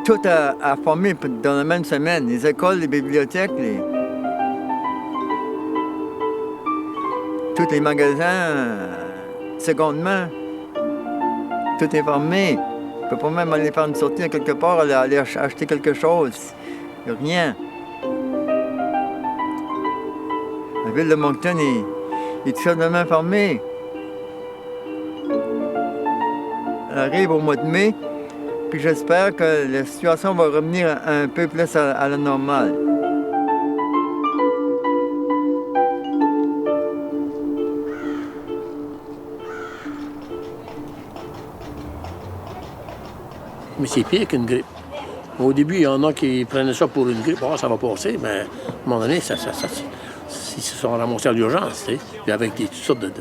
tout a fermé dans la même semaine. Les écoles, les bibliothèques, tous les magasins, seconde main, tout est fermé. On ne peut pas même aller faire une sortie quelque part, aller acheter quelque chose. Rien. La ville de Moncton est tout simplement fermée. Elle arrive au mois de mai, puis j'espère que la situation va revenir un peu plus à la normale. Mais c'est pire qu'une grippe. Au début, il y en a qui prenaient ça pour une grippe. Oh, ça va passer, mais à un moment donné, ils se sont ramassés à l'urgence, tu sais. Puis avec toutes sortes de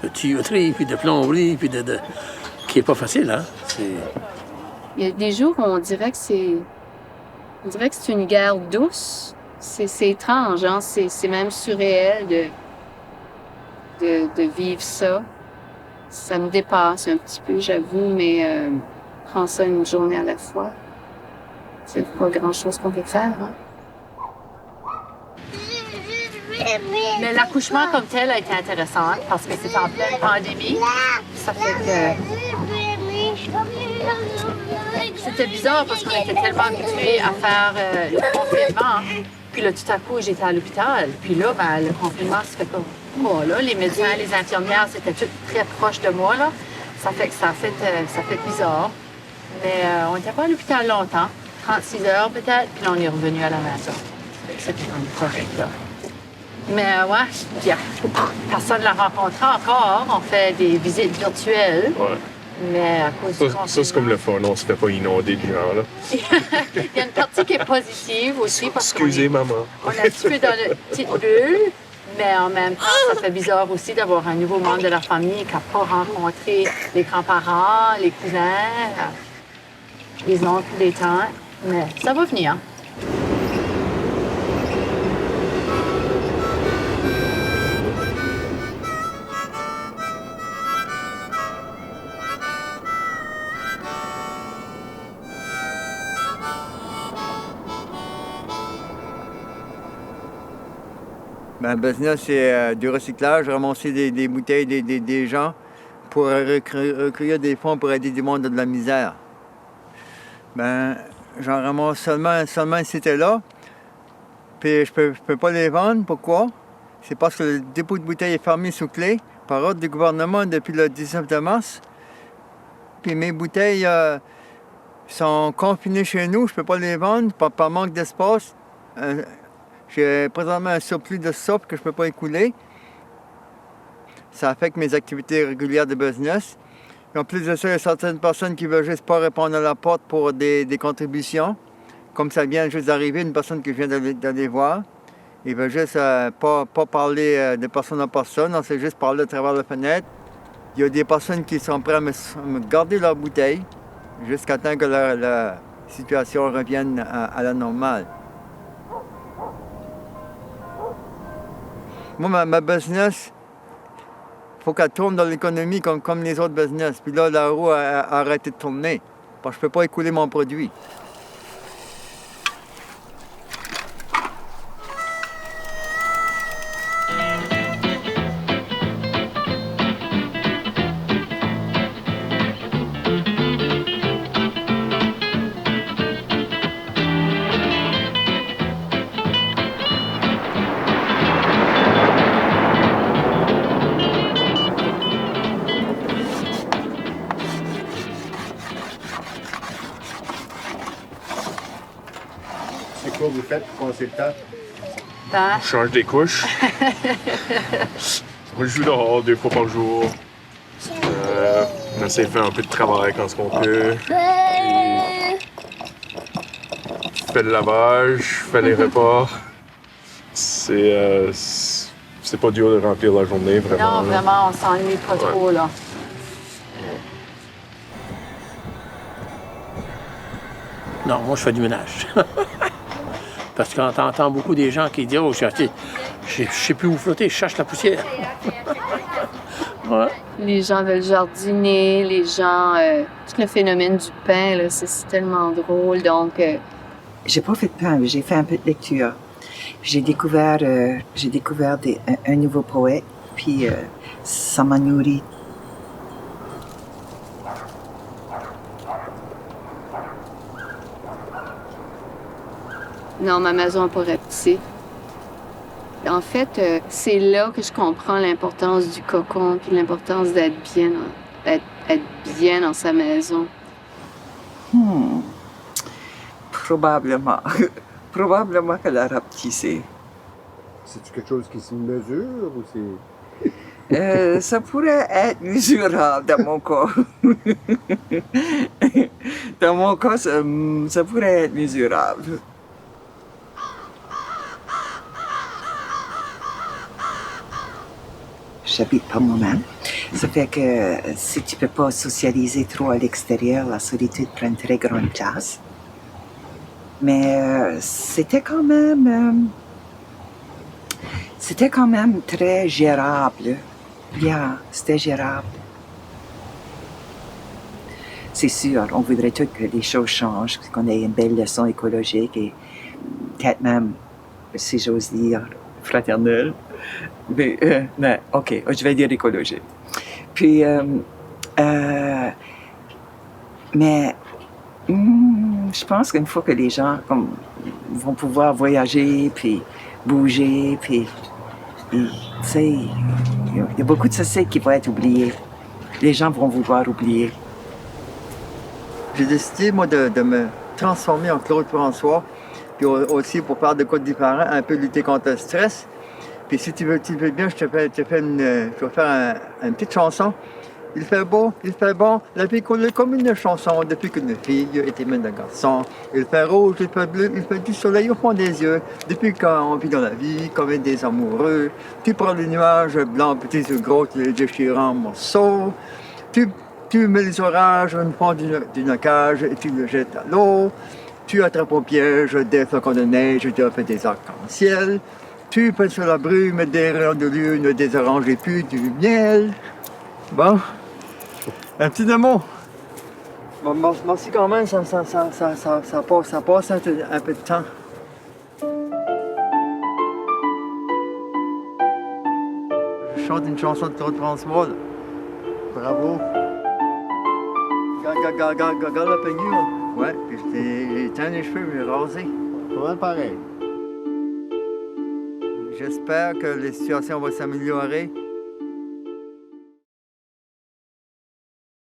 tuyauteries, puis de plomberies, puis qui n'est pas facile, hein. Il y a des jours où on dirait que c'est une guerre douce. C'est étrange, hein. C'est même surréel de vivre ça. Ça me dépasse un petit peu, j'avoue, mais prends ça une journée à la fois. C'est pas grand-chose qu'on peut faire, hein. Mais l'accouchement comme tel a été intéressant parce que c'est en pleine pandémie. Ça fait que c'était bizarre parce qu'on était tellement habitués à faire le confinement. Puis là, tout à coup, j'étais à l'hôpital. Puis là, ben, le confinement se fait comme moi, là. Les médecins, les infirmières, c'était tout très proche de moi, là. Ça fait que ça fait bizarre. Mais on n'était pas à l'hôpital longtemps. 36 heures peut-être, puis là, on est revenu à la maison. C'était comme correct, là. Mais ouais, bien. Personne ne l'a rencontré encore. On fait des visites virtuelles. Ouais. Mais à cause du confinement... Ça, c'est comme le fun. On ne se fait pas inonder de gens, là. Il y a une partie qui est positive aussi. Parce Excusez, maman. On est un petit peu dans notre petite bulle. Mais en même temps, ça fait bizarre aussi d'avoir un nouveau membre de la famille qui n'a pas rencontré les grands-parents, les cousins, les oncles, les tantes. Mais ça va venir. Ma business, c'est du recyclage, ramasser des bouteilles des gens pour recueillir des fonds pour aider du monde de la misère. Ben, j'en ramasse seulement si c'était là. Puis je peux pas les vendre. Pourquoi? C'est parce que le dépôt de bouteilles est fermé sous clé par ordre du gouvernement depuis le 19 de mars. Puis mes bouteilles sont confinées chez nous. Je peux pas les vendre par manque d'espace. J'ai présentement un surplus de soupe que je ne peux pas écouler. Ça affecte mes activités régulières de business. Et en plus de ça, il y a certaines personnes qui ne veulent juste pas répondre à la porte pour des contributions. Comme ça vient juste d'arriver, une personne que je viens d'aller voir. Ils veulent juste pas parler de personne à personne, on sait juste parler à travers la fenêtre. Il y a des personnes qui sont prêtes à me garder leur bouteille jusqu'à temps que la situation revienne à la normale. Moi, ma business, il faut qu'elle tourne dans l'économie comme les autres business. Puis là, la roue a arrêté de tourner. Parce que je ne peux pas écouler mon produit. C'est quoi vous faites pour passer le temps? On change des couches. On joue dehors 2 fois par jour. On essaie de faire un peu de travail quand on peut. Je fais le lavage, je fais les repas. C'est pas dur de remplir la journée, vraiment. Non, vraiment, on s'ennuie pas trop, là. Non, moi, je fais du ménage. Parce qu'on entend beaucoup des gens qui disent « Oh, je sais plus où flotter, je cherche la poussière. » Ouais. Les gens veulent jardiner, les gens... tout le phénomène du pain, là, c'est tellement drôle. Donc, J'ai pas fait de pain, mais j'ai fait un peu de lecture. J'ai découvert un nouveau poète, puis ça m'a nourri. non, ma maison n'a pas rapetissé. En fait, c'est là que je comprends l'importance du cocon, puis l'importance d'être bien dans sa maison. Probablement. Probablement qu'elle a rapetissé. C'est-tu quelque chose qui se mesure ou c'est... Ça pourrait être mesurable dans mon cas. Dans mon cas, ça pourrait être mesurable. J'habite pas moi-même. Ça fait que si tu peux pas socialiser trop à l'extérieur, la solitude prend une très grande place. Mais c'était quand même très gérable. Bien, c'était gérable. C'est sûr, on voudrait tout que les choses changent, qu'on ait une belle leçon écologique et peut-être même, si j'ose dire, fraternelle. Mais, non, OK, je vais dire écologique. Puis, mais je pense qu'une fois que les gens vont pouvoir voyager, puis bouger, puis tu sais, il y a beaucoup de sociétés qui vont être oubliées. Les gens vont vouloir oublier. J'ai décidé, moi, de me transformer en Claude François, puis aussi pour faire de quoi de différent, un peu lutter contre le stress. Puis si tu veux bien, je vais faire une petite chanson. Il fait beau, il fait bon, la vie coule comme une chanson depuis qu'une fille était même un garçon. Il fait rouge, il fait bleu, il fait du soleil au fond des yeux. Depuis quand on vit dans la vie comme des amoureux, tu prends les nuages blancs, petits ou gros, tu les déchires en morceaux. Tu mets les orages au fond d'une cage et tu le jettes à l'eau. Tu attrapes au piège des flocons de neige et tu en fais des arcs-en-ciel. Tu peins sur la brume des rayons de lune, des oranges et puis du miel. Bon, un petit démo. Bon, merci quand même, ça passe un peu de temps. Je chante une chanson de Claude François, là. Bravo. Regarde la peignure, là. Ouais, puis j'ai éteint les cheveux, j'ai rasé. Pas mal pareil. J'espère que la situation va s'améliorer.